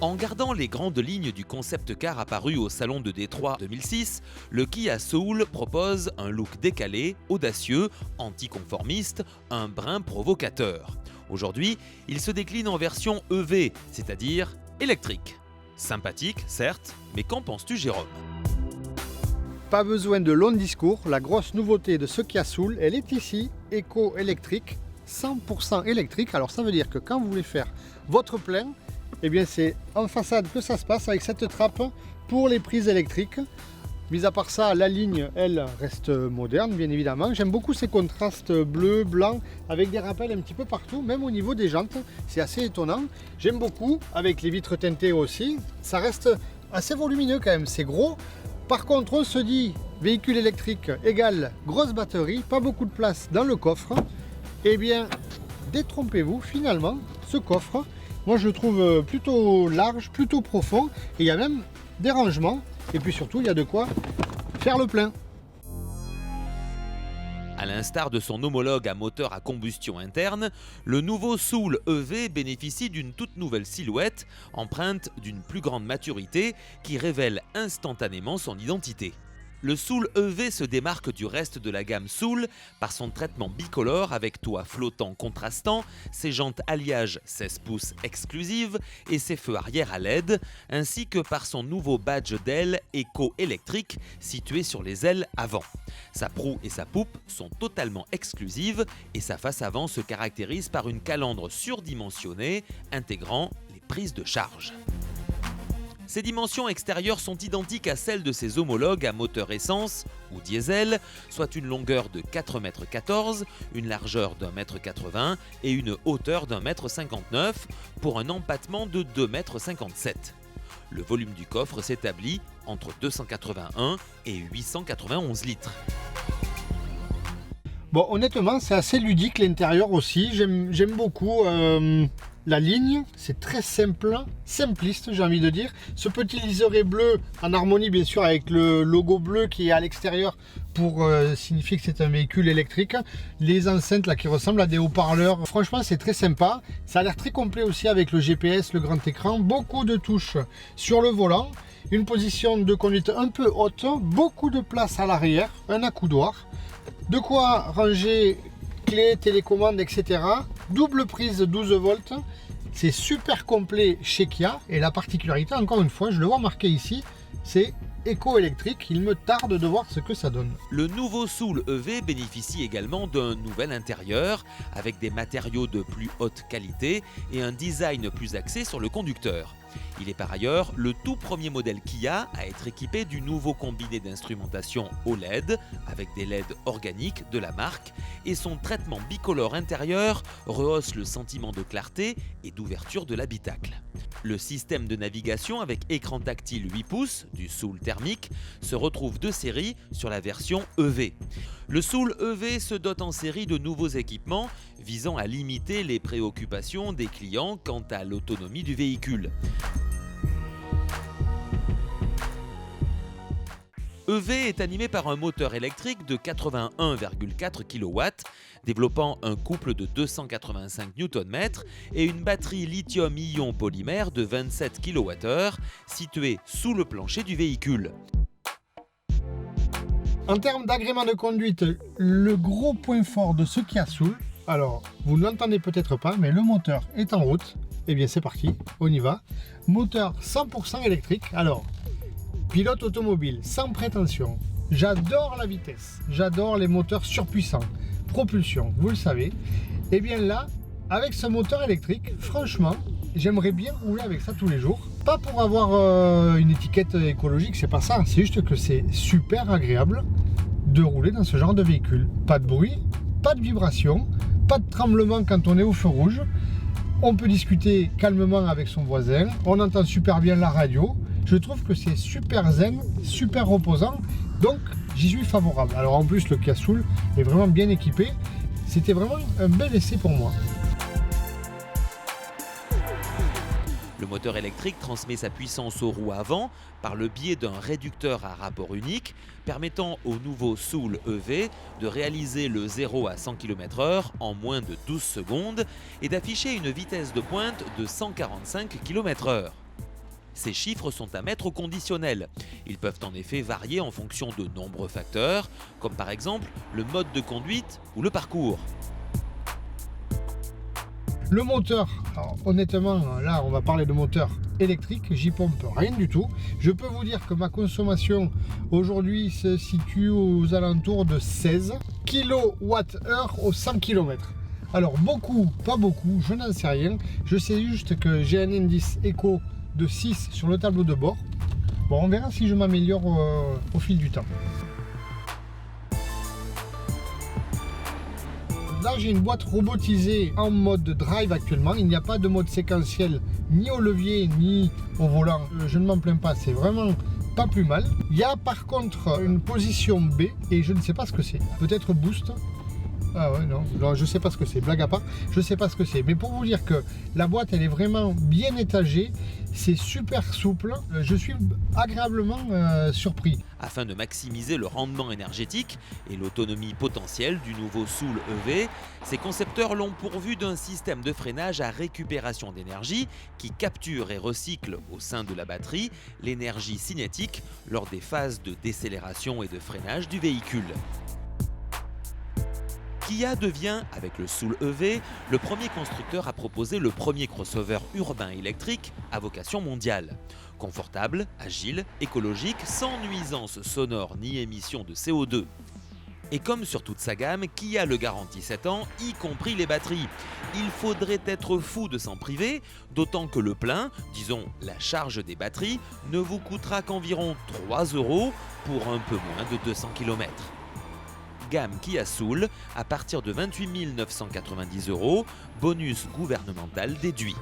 En gardant les grandes lignes du concept car apparu au Salon de Détroit 2006, le Kia Soul propose un look décalé, audacieux, anticonformiste, un brin provocateur. Aujourd'hui, il se décline en version EV, c'est-à-dire électrique. Sympathique, certes, mais qu'en penses-tu, Jérôme ? Pas besoin de long discours, la grosse nouveauté de ce Kia Soul, elle est ici, éco-électrique, 100% électrique. Alors ça veut dire que quand vous voulez faire votre plein, eh bien c'est en façade que ça se passe avec cette trappe pour les prises électriques. Mis à part ça, la ligne, elle, reste moderne, bien évidemment. J'aime beaucoup ces contrastes bleu, blanc, avec des rappels un petit peu partout, même au niveau des jantes. C'est assez étonnant. J'aime beaucoup, avec les vitres teintées aussi. Ça reste assez volumineux quand même, c'est gros. Par contre, on se dit, véhicule électrique égale grosse batterie, pas beaucoup de place dans le coffre. Eh bien, détrompez-vous, finalement, ce coffre, moi je le trouve plutôt large, plutôt profond, et il y a même des rangements, et puis surtout il y a de quoi faire le plein. À l'instar de son homologue à moteur à combustion interne, le nouveau Soul EV bénéficie d'une toute nouvelle silhouette, empreinte d'une plus grande maturité qui révèle instantanément son identité. Le Soul EV se démarque du reste de la gamme Soul par son traitement bicolore avec toit flottant contrastant, ses jantes alliage 16 pouces exclusives et ses feux arrière à LED, ainsi que par son nouveau badge d'aile éco-électrique situé sur les ailes avant. Sa proue et sa poupe sont totalement exclusives et sa face avant se caractérise par une calandre surdimensionnée intégrant les prises de charge. Ses dimensions extérieures sont identiques à celles de ses homologues à moteur essence ou diesel, soit une longueur de 4,14 m, une largeur d'1,80 m et une hauteur d'1,59 m pour un empattement de 2,57 m. Le volume du coffre s'établit entre 281 et 891 litres. Bon, honnêtement, c'est assez ludique l'intérieur aussi. J'aime beaucoup la ligne. C'est très simple, simpliste, j'ai envie de dire. Ce petit liseré bleu en harmonie, bien sûr, avec le logo bleu qui est à l'extérieur pour signifier que c'est un véhicule électrique. Les enceintes là qui ressemblent à des haut-parleurs. Franchement, c'est très sympa. Ça a l'air très complet aussi avec le GPS, le grand écran. Beaucoup de touches sur le volant. Une position de conduite un peu haute. Beaucoup de place à l'arrière. Un accoudoir. De quoi ranger clés, télécommande, etc. Double prise 12 volts. C'est super complet chez Kia. Et la particularité, encore une fois, je le vois marqué ici, c'est éco-électrique. Il me tarde de voir ce que ça donne. Le nouveau Soul EV bénéficie également d'un nouvel intérieur avec des matériaux de plus haute qualité et un design plus axé sur le conducteur. Il est par ailleurs le tout premier modèle Kia à être équipé du nouveau combiné d'instrumentation OLED avec des LED organiques de la marque et son traitement bicolore intérieur rehausse le sentiment de clarté et d'ouverture de l'habitacle. Le système de navigation avec écran tactile 8 pouces du Soul thermique se retrouve de série sur la version EV. Le Soul EV se dote en série de nouveaux équipements visant à limiter les préoccupations des clients quant à l'autonomie du véhicule. EV est animé par un moteur électrique de 81,4 kW, développant un couple de 285 Nm et une batterie lithium-ion polymère de 27 kWh située sous le plancher du véhicule. En termes d'agrément de conduite, le gros point fort de ce Kia Soul, alors vous ne l'entendez peut-être pas, mais le moteur est en route. Eh bien c'est parti, on y va. Moteur 100% électrique. Alors, pilote automobile, sans prétention. J'adore la vitesse, j'adore les moteurs surpuissants. Propulsion, vous le savez. Et bien là, avec ce moteur électrique, franchement, j'aimerais bien rouler avec ça tous les jours. Pas pour avoir une étiquette écologique, c'est pas ça. C'est juste que c'est super agréable de rouler dans ce genre de véhicule. Pas de bruit, pas de vibration, pas de tremblement quand on est au feu rouge. On peut discuter calmement avec son voisin. On entend super bien la radio. Je trouve que c'est super zen, super reposant, donc j'y suis favorable. Alors en plus le Kia Soul est vraiment bien équipé, c'était vraiment un bel essai pour moi. Le moteur électrique transmet sa puissance aux roues avant par le biais d'un réducteur à rapport unique permettant au nouveau Soul EV de réaliser le 0 à 100 km/h en moins de 12 secondes et d'afficher une vitesse de pointe de 145 km/h. Ces chiffres sont à mettre au conditionnel. Ils peuvent en effet varier en fonction de nombreux facteurs, comme par exemple le mode de conduite ou le parcours. Le moteur, alors, honnêtement, là on va parler de moteur électrique, j'y pompe rien du tout. Je peux vous dire que ma consommation aujourd'hui se situe aux alentours de 16 kWh au 100 km. Alors beaucoup, pas beaucoup, je n'en sais rien. Je sais juste que j'ai un indice éco de 6 sur le tableau de bord. Bon, on verra si je m'améliore au fil du temps. Là, j'ai une boîte robotisée en mode drive actuellement. Il n'y a pas de mode séquentiel ni au levier ni au volant. Je ne m'en plains pas, c'est vraiment pas plus mal. Il y a par contre une position B et je ne sais pas ce que c'est. Peut-être boost. Ah ouais, non, je sais pas ce que c'est, blague à part, je sais pas ce que c'est. Mais pour vous dire que la boîte, elle est vraiment bien étagée, c'est super souple, je suis agréablement surpris. Afin de maximiser le rendement énergétique et l'autonomie potentielle du nouveau Soul EV, ces concepteurs l'ont pourvu d'un système de freinage à récupération d'énergie qui capture et recycle au sein de la batterie l'énergie cinétique lors des phases de décélération et de freinage du véhicule. Kia devient, avec le Soul EV, le premier constructeur à proposer le premier crossover urbain électrique à vocation mondiale. Confortable, agile, écologique, sans nuisances sonores ni émissions de CO2. Et comme sur toute sa gamme, Kia le garantit 7 ans, y compris les batteries. Il faudrait être fou de s'en priver, d'autant que le plein, disons la charge des batteries, ne vous coûtera qu'environ 3 € pour un peu moins de 200 km. Gamme Kia Soul à partir de 28 990 €, bonus gouvernemental déduit.